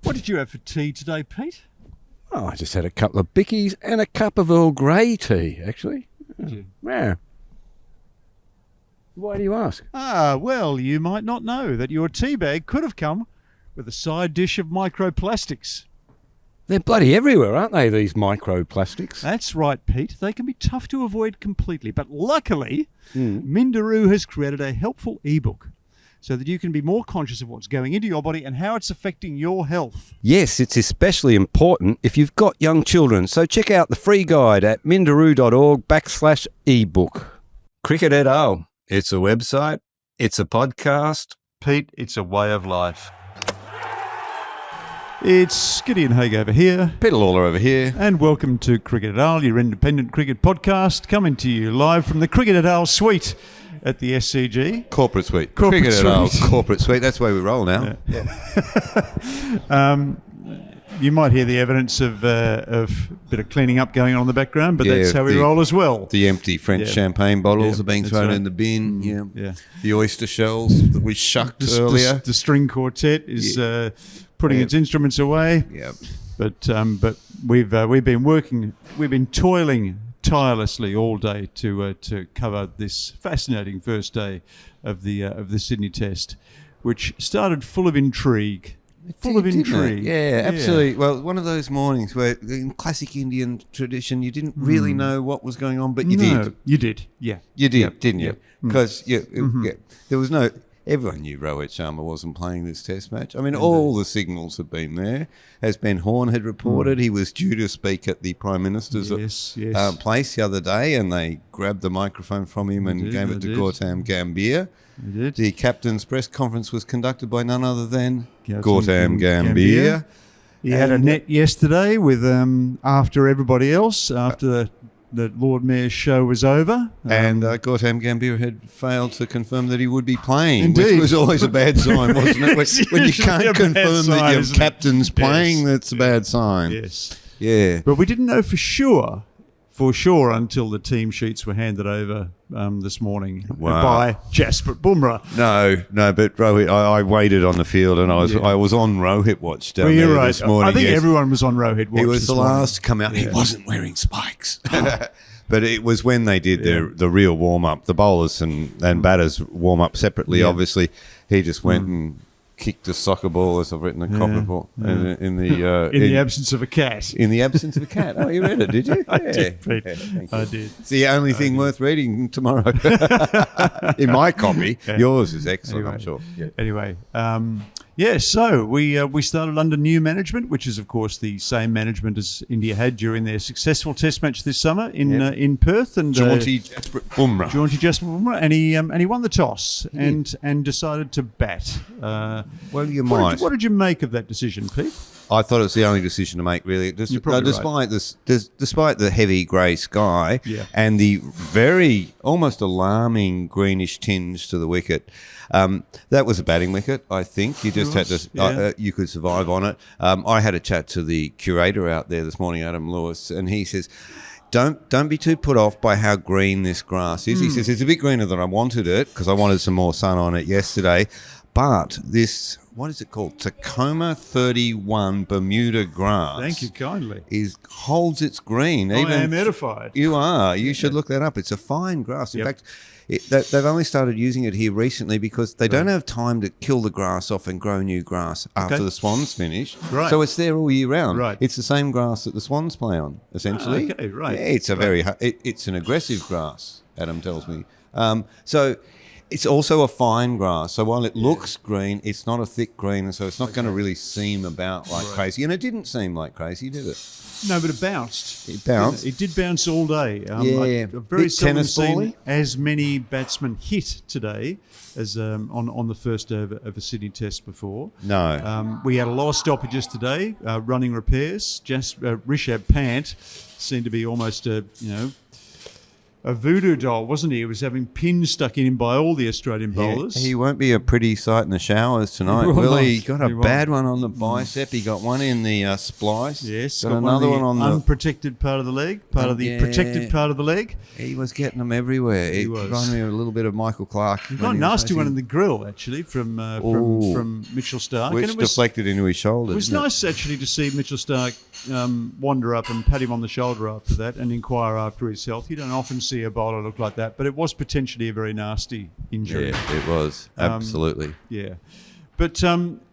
What did you have for tea today, Pete? Oh, I just had a couple of bickies and a cup of Earl Grey tea, actually. Did you? Yeah. Why do you ask? Well, you might not know that your tea bag could have come with a side dish of microplastics. They're bloody everywhere, aren't they, these microplastics? That's right, Pete. They can be tough to avoid completely, but luckily, Mindaroo has created a helpful ebook so that you can be more conscious of what's going into your body and how it's affecting your health. Yes, it's especially important if you've got young children. So check out the free guide at mindaroo.org/ebook. Cricket et al. It's a website. It's a podcast. Pete, it's a way of life. It's Gideon Haig over here. Peter Lawler over here. And welcome to Cricket et al., your independent cricket podcast, coming to you live from the Cricket et al. Suite at the SCG. Corporate suite. Corporate Cricket suite. et al. Corporate suite. That's the way we roll now. Yeah. You might hear the evidence of a bit of cleaning up going on in the background, but that's how we roll as well. The empty French champagne bottles are being thrown in the bin. Yeah. The oyster shells that we shucked earlier. The string quartet is putting its instruments away. Yeah. But we've been toiling tirelessly all day to cover this fascinating first day of the Sydney Test, which started full of intrigue. Yeah, absolutely. Well, one of those mornings where, in classic Indian tradition, you didn't really know what was going on, but you did. You did, yeah. You did, didn't you? Because there was no... Everyone knew Rohit Sharma wasn't playing this Test match. I mean, all the signals had been there. As Ben Horne had reported, he was due to speak at the Prime Minister's place the other day, and they grabbed the microphone from him and gave it to Gautam Gambhir. The captain's press conference was conducted by none other than Gautam Gambhir. He had a net yesterday with after everybody else, after the Lord Mayor's show was over. And Gautam Gambhir had failed to confirm that he would be playing, Indeed. which was always a bad sign, wasn't it? When you can't confirm that your captain's playing, that's a bad sign. Yes. Yeah. But we didn't know for sure until the team sheets were handed over this morning by Jasprit Bumrah. No, but Rohit, I waited on the field and I was on Rohit watch down there this morning. I think everyone was on Rohit watch. He was the last to come out. He wasn't wearing spikes. But it was when they did the real warm-up, the bowlers and batters warm up separately, obviously. He just went and kicked a soccer ball, as I've written a cop report, in the absence of a cat. In the absence of a cat. Oh, you read it, did you? I did, Pete. I did. It's the only thing worth reading tomorrow. In my copy. Yours is excellent, I'm sure. Yeah. Anyway, so we started under new management, which is, of course, the same management as India had during their successful Test match this summer in Perth. And Jaunty Jasprit Bumrah, and he won the toss and decided to bat. Well, you might. What did you make of that decision, Pete? I thought it was the only decision to make, really. Despite the heavy grey sky and the very almost alarming greenish tinge to the wicket, that was a batting wicket. I think you just had to. You could survive on it. I had a chat to the curator out there this morning, Adam Lewis, and he says, Don't be too put off by how green this grass is. He says it's a bit greener than I wanted it because I wanted some more sun on it yesterday. But this, what is it called? Tacoma 31 Bermuda grass. Thank you kindly. Holds its green. I am edified. You are. You should look that up. It's a fine grass. In fact, they've only started using it here recently because they don't have time to kill the grass off and grow new grass after the Swans finish. Right. So it's there all year round. Right. It's the same grass that the Swans play on, essentially. Okay, right. Yeah, it's it's an aggressive grass, Adam tells me. So it's also a fine grass. So while it looks green, it's not a thick green, and so it's not going to really seem about like crazy. And it didn't seem like crazy, did it? No, but it bounced. It bounced. It did bounce all day. I've very seldom seen as many batsmen hit today as on the first day of a Sydney Test before. No. We had a lot of stoppages today, running repairs. Rishabh Pant seemed to be almost a voodoo doll, wasn't he? He was having pins stuck in him by all the Australian bowlers. He won't be a pretty sight in the showers tonight, will he? He got a bad one on the bicep. He got one in the splice. Yes, got another one on the unprotected part of the leg, protected part of the leg. He was getting them everywhere. It reminded me a little bit of Michael Clark. He got a nasty one in the grill, actually, from Mitchell Starc. Which deflected into his shoulder. It was nice, actually, to see Mitchell Starc wander up and pat him on the shoulder after that and inquire after his health. You don't often see a bowler look like that, but it was potentially a very nasty injury. Yeah, it was. Absolutely. Yeah. But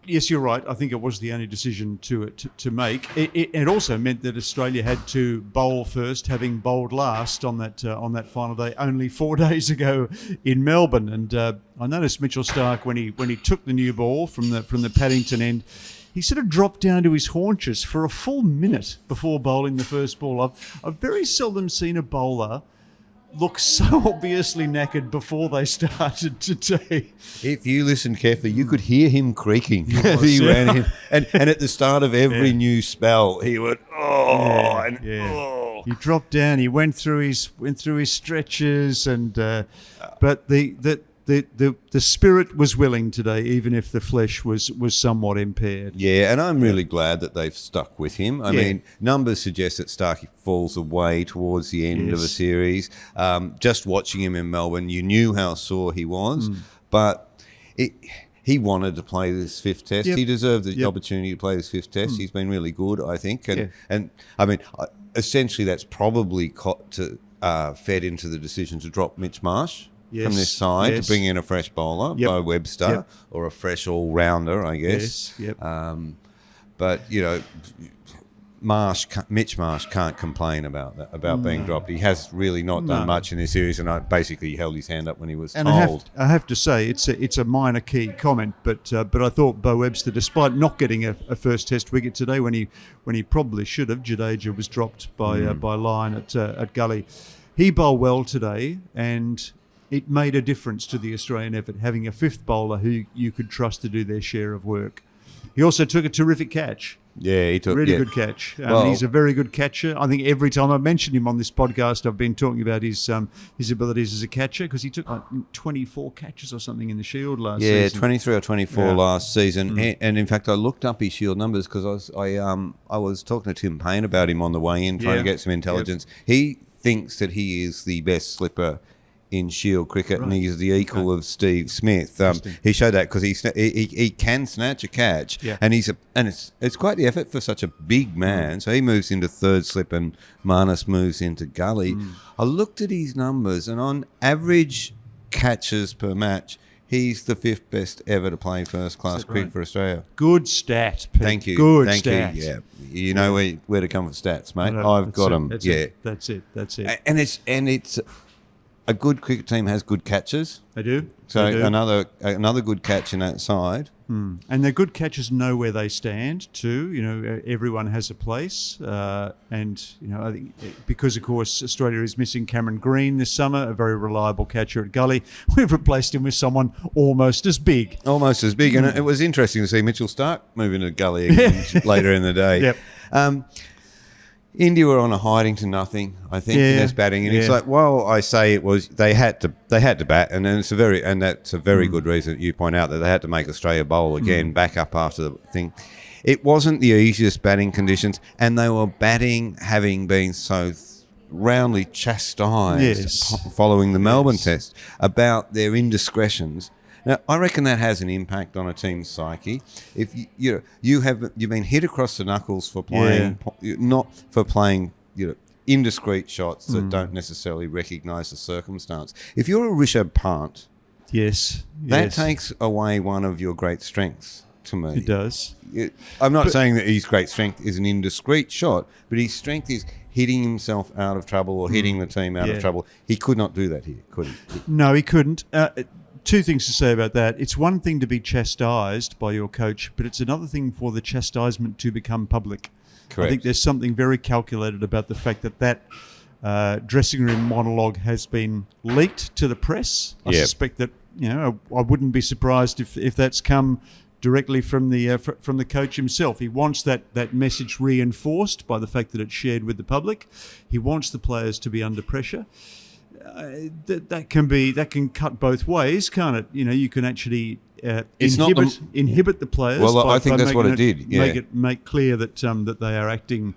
yes, you're right. I think it was the only decision to make. It also meant that Australia had to bowl first, having bowled last on that final day only 4 days ago in Melbourne. And I noticed Mitchell Starc when he took the new ball from the Paddington end, he sort of dropped down to his haunches for a full minute before bowling the first ball. I've very seldom seen a bowler look so obviously knackered before they started today. If you listened carefully, you could hear him creaking as he ran in. And at the start of every new spell, he would, He dropped down. He went through his stretches, and but the spirit was willing today, even if the flesh was somewhat impaired. Yeah, and I'm really glad that they've stuck with him. I mean, numbers suggest that Starkey falls away towards the end of a series. Just watching him in Melbourne, you knew how sore he was, but he wanted to play this fifth test. He deserved the opportunity to play this fifth test. He's been really good, I think. And I mean, essentially that's probably fed into the decision to drop Mitch Marsh from this side to bring in a fresh bowler, Bo Webster, or a fresh all-rounder, I guess. But, you know, Mitch Marsh can't complain about being dropped. He has really not done much in this series, and basically held his hand up when he was told. I have to say, it's a minor key comment, but I thought Bo Webster, despite not getting a first Test wicket today, when he probably should have, Jadeja was dropped by Lyon at Gully. He bowled well today, and it made a difference to the Australian effort, having a fifth bowler who you could trust to do their share of work. He also took a terrific catch. Yeah, he took really good catch. He's a very good catcher. I think every time I've mentioned him on this podcast, I've been talking about his abilities as a catcher, because he took like 24 catches or something in the Shield last season. Yeah, 23 or 24 last season. And in fact, I looked up his Shield numbers because I was talking to Tim Payne about him on the way in, trying to get some intelligence. He thinks that he is the best slipper in Shield cricket, and he's the equal of Steve Smith. He showed that because he can snatch a catch, and it's quite the effort for such a big man. So he moves into third slip, and Marnus moves into gully. I looked at his numbers, and on average catches per match, he's the fifth best ever to play first class cricket for Australia. Good stat, Pete. Thank you. Good Thank stat. you. Yeah, you know where to come for stats, mate. I've got them. That's it. And it's. A good cricket team has good catches. They do. So they do. Another good catch in that side. And their good catchers know where they stand too. You know, everyone has a place. And, you know, I think because, of course, Australia is missing Cameron Green this summer, a very reliable catcher at Gully, we've replaced him with someone almost as big. Almost as big. And it was interesting to see Mitchell Starc move into Gully again later in the day. India were on a hiding to nothing, I think, in this batting, and it's like, well, I say it was they had to bat, and then that's a very good reason that you point out that they had to make Australia bowl again, back up after the thing. It wasn't the easiest batting conditions, and they were batting having been so roundly chastised following the Melbourne Test about their indiscretions. Now, I reckon that has an impact on a team's psyche. If you've been hit across the knuckles for playing, not for playing, indiscreet shots that don't necessarily recognise the circumstance. If you're a Rishabh Pant, that takes away one of your great strengths. To me, it does. I'm not saying that his great strength is an indiscreet shot, but his strength is hitting himself out of trouble or hitting the team out of trouble. He could not do that here, could he? No, he couldn't. Two things to say about that. It's one thing to be chastised by your coach, but it's another thing for the chastisement to become public. Correct. I think there's something very calculated about the fact that dressing room monologue has been leaked to the press. I suspect that, I wouldn't be surprised if that's come directly from the coach himself. He wants that message reinforced by the fact that it's shared with the public. He wants the players to be under pressure. that can cut both ways, can't it? You can actually inhibit the players. Well, I think that's what it did. Yeah. Make clear that that they are acting,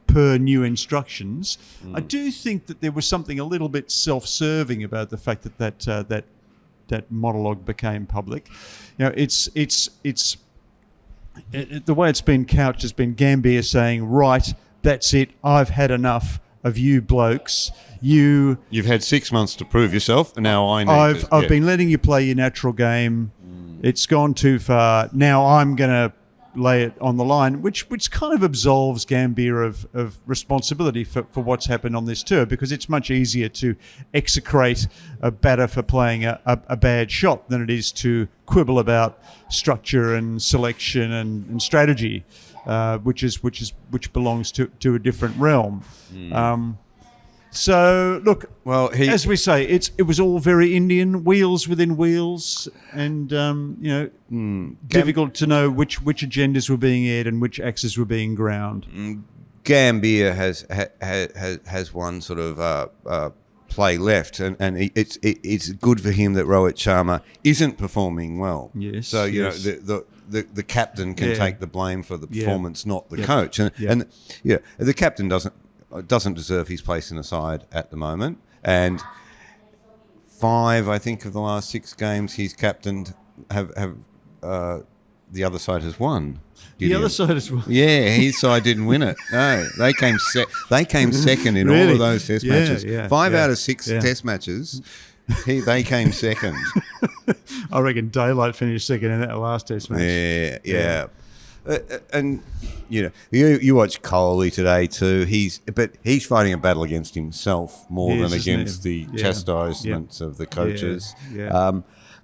per new instructions. I do think that there was something a little bit self-serving about the fact that monologue became public. It's the way it's been couched has been Gambier saying, "Right, that's it. I've had enough of you blokes. You've had 6 months to prove yourself, and now I've been letting you play your natural game. It's gone too far. Now I'm going to lay it on the line," which kind of absolves Gambier of responsibility for what's happened on this tour, because it's much easier to execrate a batter for playing a bad shot than it is to quibble about structure and selection and strategy, which belongs to a different realm. So look, as we say, it was all very Indian, wheels within wheels, and difficult to know which agendas were being aired and which axes were being ground. Gambier has one sort of play left, and it's good for him that Rohit Sharma isn't performing well. Yes. So the captain can take the blame for the performance, not the coach, and the captain doesn't deserve his place in the side at the moment. And 5, I think, of the last 6 games he's captained have the other side has won. Gideon. The other side has won. Yeah, his side didn't win it. No, they came second in all of those test matches. 5 out of 6 test matches, they came second. I reckon Daylight finished second in that last test match. Yeah. And you watch Kohli today too. He's fighting a battle against himself more than against the chastisements of the coaches.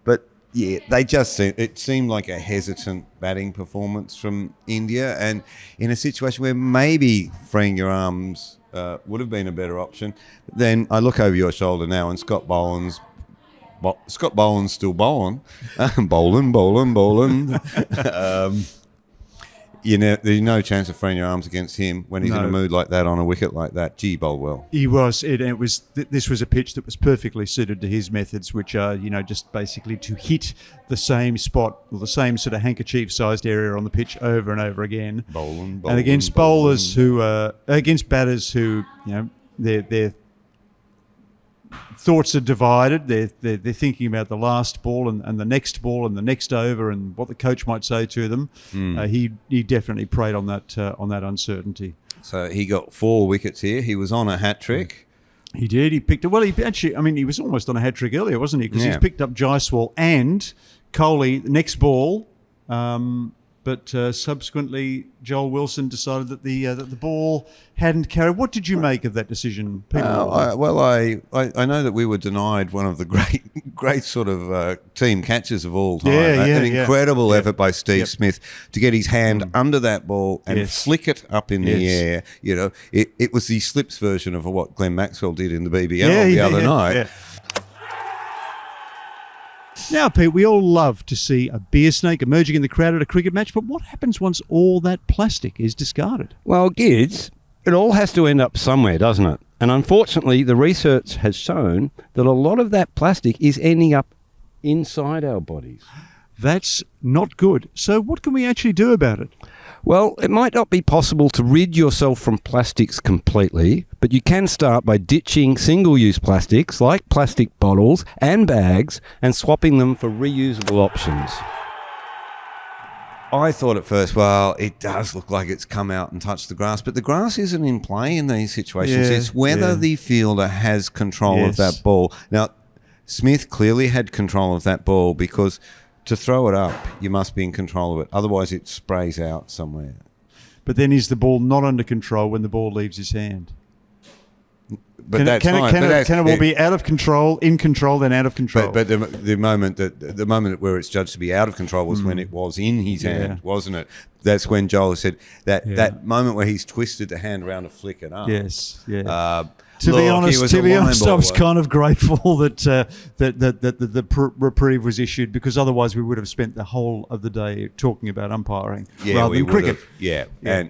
But it seemed like a hesitant batting performance from India, and in a situation where maybe freeing your arms would have been a better option. Then I look over your shoulder now, and Scott Boland's still bowling, bowling. There's no chance of freeing your arms against him when he's in a mood like that on a wicket like that. Gee, bowled well. He was. This was a pitch that was perfectly suited to his methods, which are, just basically to hit the same spot or the same sort of handkerchief-sized area on the pitch over and over again. Bowling, and against bowlers against batters who, their thoughts are divided. They're thinking about the last ball and the next ball and the next over and what the coach might say to them. He definitely preyed on that uncertainty. So he got 4 wickets here. He was on a hat trick. He did. He picked it. Well, he was almost on a hat trick earlier, wasn't he? Because he's picked up Jaiswal and Kohli the next ball. But subsequently, Joel Wilson decided that the ball hadn't carried. What did you make of that decision, Peter? I know that we were denied one of the great sort of team catches of all time. An incredible effort by Steve Smith to get his hand under that ball and flick it up in the air. It was the slips version of what Glenn Maxwell did in the BBL the other night. Yeah. Now, Pete, we all love to see a beer snake emerging in the crowd at a cricket match, but what happens once all that plastic is discarded? Well, Gids, it all has to end up somewhere, doesn't it? And unfortunately, the research has shown that a lot of that plastic is ending up inside our bodies. That's not good. So what can we actually do about it? Well, it might not be possible to rid yourself from plastics completely, but you can start by ditching single-use plastics like plastic bottles and bags and swapping them for reusable options. I thought at first, well, it does look like it's come out and touched the grass, but the grass isn't in play in these situations. It's whether the fielder has control of that ball. Now, Smith clearly had control of that ball because to throw it up, you must be in control of it. Otherwise, it sprays out somewhere. But then is the ball not under control when the ball leaves his hand? But can a ball be out of control, in control, then out of control? But the moment where it's judged to be out of control was when it was in his hand, wasn't it? That's when Joel said that moment where he's twisted the hand around to flick it up. Yes. To be honest, I was baller. kind of grateful that the reprieve was issued, because otherwise we would have spent the whole of the day talking about umpiring rather than cricket.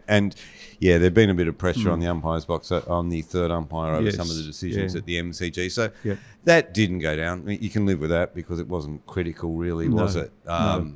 And there'd been a bit of pressure on the umpires box, on the third umpire over some of the decisions at the MCG. So that didn't go down. I mean, you can live with that because it wasn't critical, really, was it? No.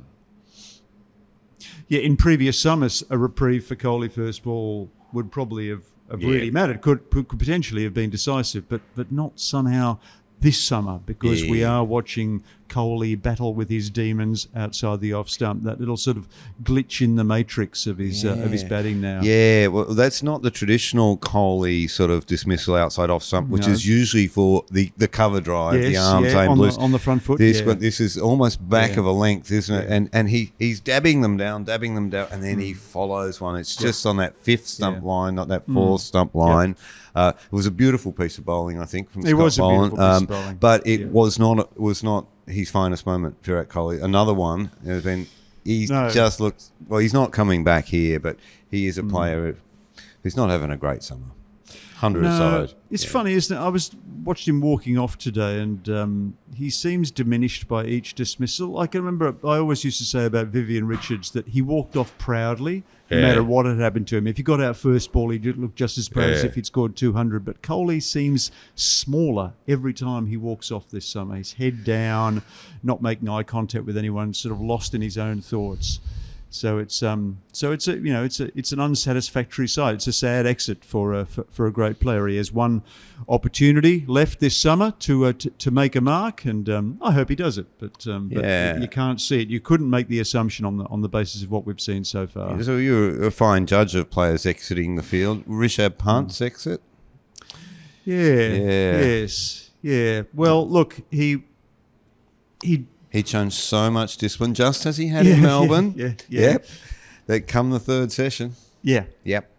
In previous summers, a reprieve for Kohli first ball would probably have really mattered. Could potentially have been decisive, but not somehow this summer, because we are watching Kohli battle with his demons outside the off stump. That little sort of glitch in the matrix of his batting now. Yeah, well, that's not the traditional Kohli sort of dismissal outside off stump, which is usually for the cover drive, the arms aimed on the front foot. This is almost back of a length, isn't it? And he's dabbing them down, and then he follows one. It's just on that fifth stump line, not that fourth stump line. It was a beautiful piece of bowling, I think, from Scott Boland. But it was not his finest moment, Virat Kohli. Another one has been. Just looks. Well, he's not coming back here, but he is a player who's not having a great summer. 100 aside. It's funny, isn't it? I watched him walking off today, and he seems diminished by each dismissal. I can remember I always used to say about Vivian Richards that he walked off proudly, no matter what had happened to him. If he got out first ball, he'd look just as proud as if he'd scored 200. But Kohli seems smaller every time he walks off this summer. His head down, not making eye contact with anyone, sort of lost in his own thoughts. So it's an unsatisfactory sight. It's a sad exit for a great player. He has one opportunity left this summer to make a mark, and I hope he does it. But you can't see it. You couldn't make the assumption on the basis of what we've seen so far. So you're a fine judge of players exiting the field. Rishabh Pant's exit. Yes. Well, look, he changed so much discipline, just as he had in Melbourne. Yep. That come the third session. Yeah. Yep.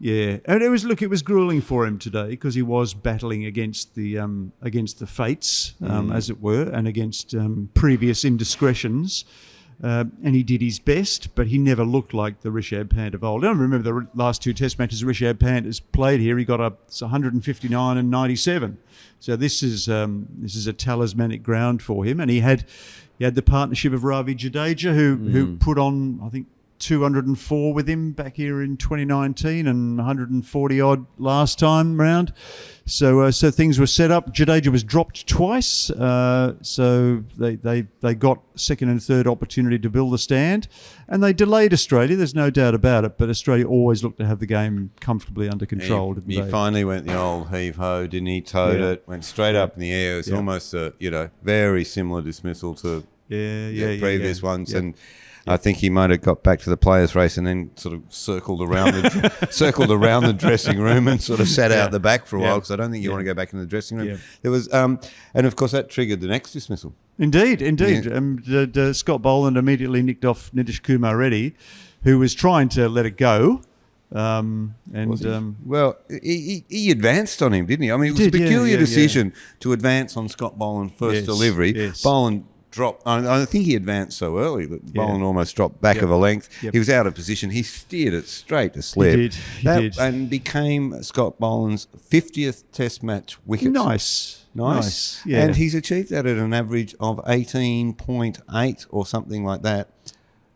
And it was grueling for him today, because he was battling against the fates, as it were, and against previous indiscretions. And he did his best, but he never looked like the Rishabh Pant of old. I don't remember the last two Test matches Rishabh Pant has played here. He got 159 and 97. So this is a talismanic ground for him. And he had the partnership of Ravi Jadeja, who put on, I think, 204 with him back here in 2019 and 140 odd last time round. So things were set up. Jadeja was dropped twice, so they got second and third opportunity to build the stand, and they delayed Australia. There's no doubt about it. But Australia always looked to have the game comfortably under control. He finally went the old heave ho, didn't he? Towed it, went straight up in the air. It was almost a very similar dismissal to previous ones, and I think he might have got back to the players' race and then sort of circled around the dressing room and sort of sat out the back for a while, because I don't think you want to go back in the dressing room. There was, and of course that triggered the next dismissal. Indeed. Yeah. Scott Boland immediately nicked off Nitish Kumar Reddy, who was trying to let it go. Well, he advanced on him, didn't he? I mean, it was a peculiar decision to advance on Scott Boland's first delivery. Yes. Boland dropped. I think he advanced so early that Boland almost dropped back of a length. Yep. He was out of position. He steered it straight to slip. He did. And became Scott Boland's 50th Test match wicket. Nice. Yeah. And he's achieved that at an average of 18.8 or something like that.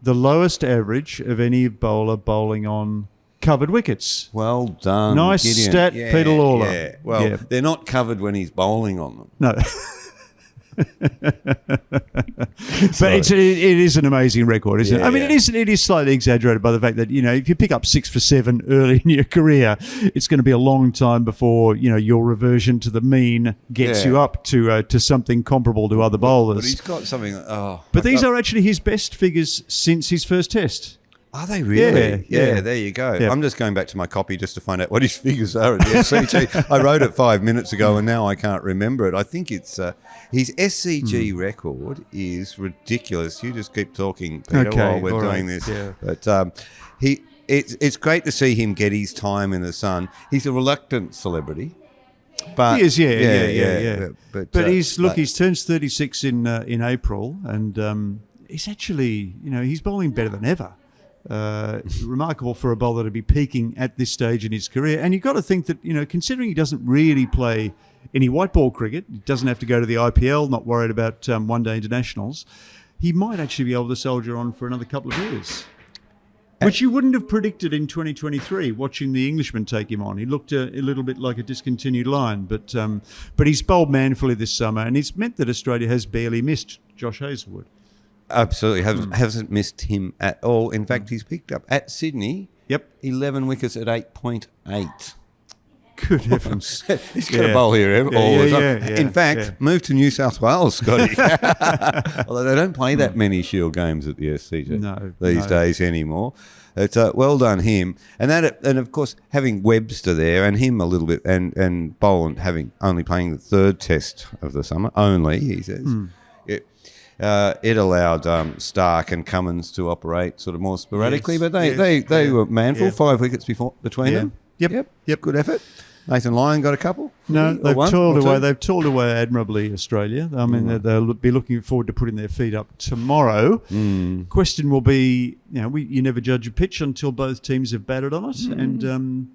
The lowest average of any bowler bowling on covered wickets. Well done, nice Gideon. Stat, Peter Lawler. Yeah. Well, they're not covered when he's bowling on them. No. But it is an amazing record, isn't it? I mean, it is slightly exaggerated by the fact that, if you pick up 6 for 7 early in your career, it's going to be a long time before, your reversion to the mean gets you up to something comparable to other bowlers. But he's got something. But these are actually his best figures since his first Test. Are they really? Yeah, there you go. Yeah. I'm just going back to my copy just to find out what his figures are at the SCG. I wrote it 5 minutes ago and now I can't remember it. I think it's his SCG record is ridiculous. You just keep talking, Peter, while we're doing this. Yeah. But it's great to see him get his time in the sun. He's a reluctant celebrity. But he is, yeah. But he turns 36 in April, and he's actually, he's bowling better than ever. Remarkable for a bowler to be peaking at this stage in his career. And you've got to think that, considering he doesn't really play any white ball cricket, he doesn't have to go to the IPL, not worried about one-day internationals, he might actually be able to soldier on for another couple of years. Which you wouldn't have predicted in 2023, watching the Englishman take him on. He looked a little bit like a discontinued line, but he's bowled manfully this summer, and it's meant that Australia has barely missed Josh Hazlewood. Absolutely, hasn't missed him at all. In fact, he's picked up at Sydney. Yep, 11 wickets at 8.8. Good heavens! He's got a bowl here In fact, move to New South Wales, Scotty. Although they don't play that many Shield games at the SCG these days anymore. It's well done him, and of course having Webster there and him a little bit, and Boland only playing the third test of the summer only. He says it allowed Stark and Cummins to operate sort of more sporadically, but they were manful. 5 wickets between them. Yep. Good effort. Nathan Lyon got a couple. No, they've toiled away. They've toiled away admirably, Australia. I mean, they'll be looking forward to putting their feet up tomorrow. Question will be, you never judge a pitch until both teams have batted on it, and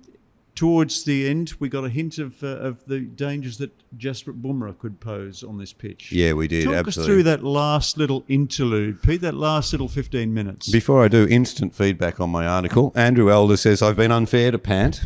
towards the end, we got a hint of the dangers that Jasprit Bumrah could pose on this pitch. Yeah, we did. Talk us through that last little interlude, Pete. That last little 15 minutes. Before I do, instant feedback on my article. Andrew Elder says, I've been unfair to Pant.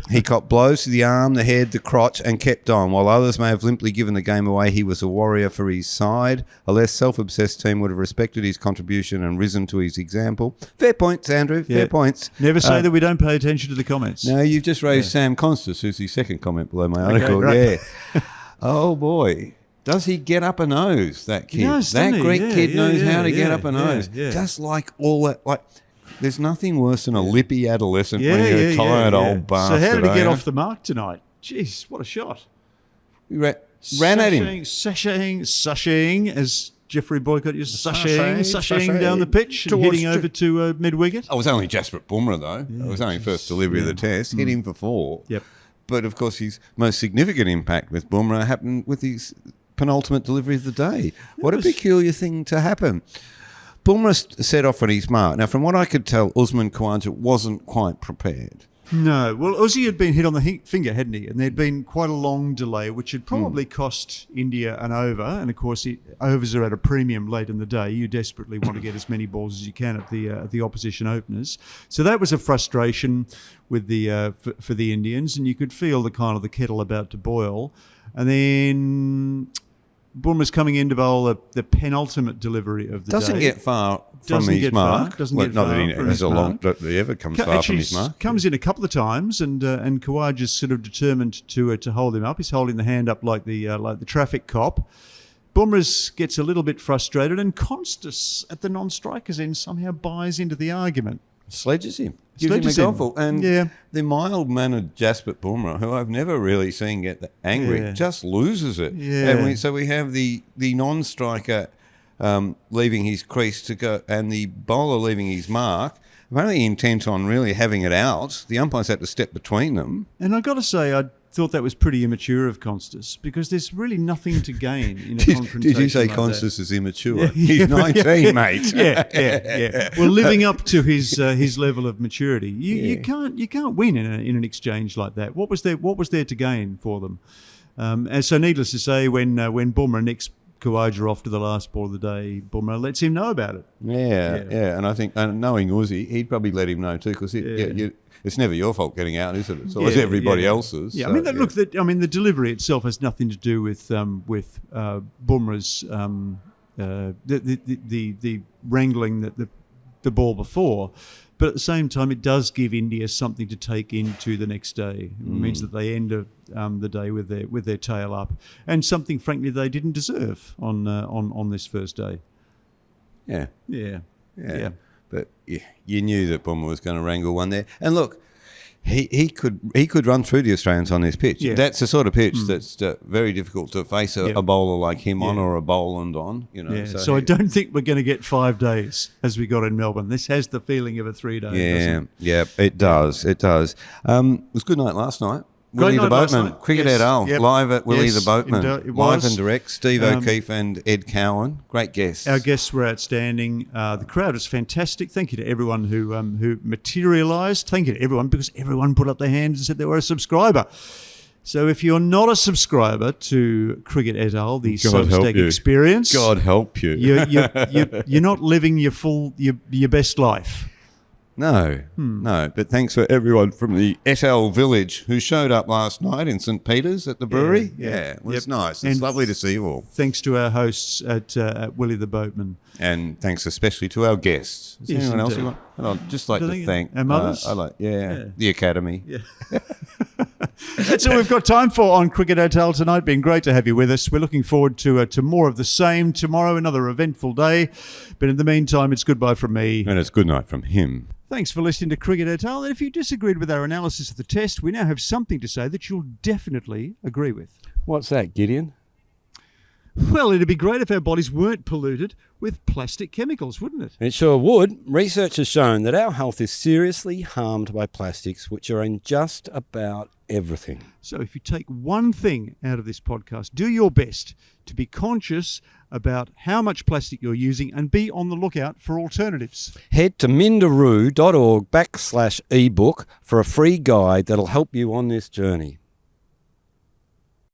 He copped blows to the arm, the head, the crotch, and kept on. While others may have limply given the game away, he was a warrior for his side. A less self-obsessed team would have respected his contribution and risen to his example. Fair points, Andrew. Fair points. Never say that we don't pay attention to the comments. No, you've just raised Sam Constas, who's the second comment below my article. Okay, right. Yeah. Oh, boy. Does he get up a nose, that kid? That Greek kid knows how to get up a nose. Just like all that. There's nothing worse than a lippy adolescent when you're a tired old bastard. So how did he get off the mark tonight? Jeez, what a shot. He ran at him. Sashaying, as Jeffrey Boycott used to sashaying down the pitch and hitting over to mid-wicket. It was only Jasprit Bumrah, though. It was only first delivery of the test. Hit him for 4. Yep. But, of course, his most significant impact with Bumrah happened with his penultimate delivery of the day. What a peculiar thing to happen. Bumrah set off on his mark. Now, from what I could tell, Usman Khawaja wasn't quite prepared. No. Well, Uzi had been hit on the finger, hadn't he? And there'd been quite a long delay, which had probably cost India an over. And, of course, overs are at a premium late in the day. You desperately want to get as many balls as you can at the opposition openers. So that was a frustration with for the Indians, and you could feel the kettle about to boil. And then Bumrah's coming in to bowl the penultimate delivery of the day. Doesn't get far from his mark. Not that he ever comes far from his mark. Comes in a couple of times, and Khawaja's sort of determined to hold him up. He's holding the hand up like the traffic cop. Bumrah gets a little bit frustrated, and Constas at the non-strikers end somehow buys into the argument. Sledges him. Gives him a golf. And the mild-mannered Jasprit Bumrah, who I've never really seen get that angry, just loses it. Yeah. And so we have the non-striker leaving his crease to go, and the bowler leaving his mark, apparently intent on really having it out. The umpires had to step between them. And I've got to say, I thought that was pretty immature of Constas, because there's really nothing to gain in a confrontation. Did you say like Constas is immature? He's 19, mate. Yeah. Well, living up to his level of maturity, you can't win in an exchange like that. What was there to gain for them? And so, needless to say, when Bumrah nicks Khawaja off to the last ball of the day, Bumrah lets him know about it. Yeah. And I think, knowing Uzi, he'd probably let him know too, because it's never your fault getting out, is it? It's always everybody else's. Yeah, so, the delivery itself has nothing to do with Bumrah's the wrangling the ball before, but at the same time, it does give India something to take into the next day. It means that they end the day with their tail up, and something, frankly, they didn't deserve on this first day. Yeah. But you knew that Bumrah was going to wrangle one there. And look, he could run through the Australians on this pitch. Yeah. That's the sort of pitch that's very difficult to face a bowler like him on, or a Boland on. So I don't think we're going to get 5 days as we got in Melbourne. This has the feeling of a 3 day. Yeah, it does. It was a good night last night. Willie the night last Boatman, night. Cricket Yes. et al. Yep. Live at Willie Yes, the Boatman. it Live was. and direct. Steve O'Keefe and Ed Cowan. Great guests. Our guests were outstanding. The crowd was fantastic. Thank you to everyone who materialised. Thank you to everyone, because everyone put up their hands and said they were a subscriber. So if you're not a subscriber to Cricket et al., the Substack experience, God help you. you're not living your best life. No. But thanks for everyone from the et al. Village who showed up last night in St. Peter's at the brewery. Yeah, it was nice. It's lovely to see you all. Thanks to our hosts at Willie the Boatman. And thanks especially to our guests. Is there anyone else you want? I'd just like to thank our mothers. The Academy. Yeah. That's all we've got time for on Cricket et al. Tonight. Been great to have you with us. We're looking forward to more of the same tomorrow. Another eventful day. But in the meantime, it's goodbye from me. And it's good night from him. Thanks for listening to Cricket et al. And if you disagreed with our analysis of the test, we now have something to say that you'll definitely agree with. What's that, Gideon? Well, it'd be great if our bodies weren't polluted with plastic chemicals, wouldn't it? It sure would. Research has shown that our health is seriously harmed by plastics, which are in just about everything. So if you take one thing out of this podcast, do your best to be conscious about how much plastic you're using and be on the lookout for alternatives. Head to mindaroo.org/ebook for a free guide that'll help you on this journey.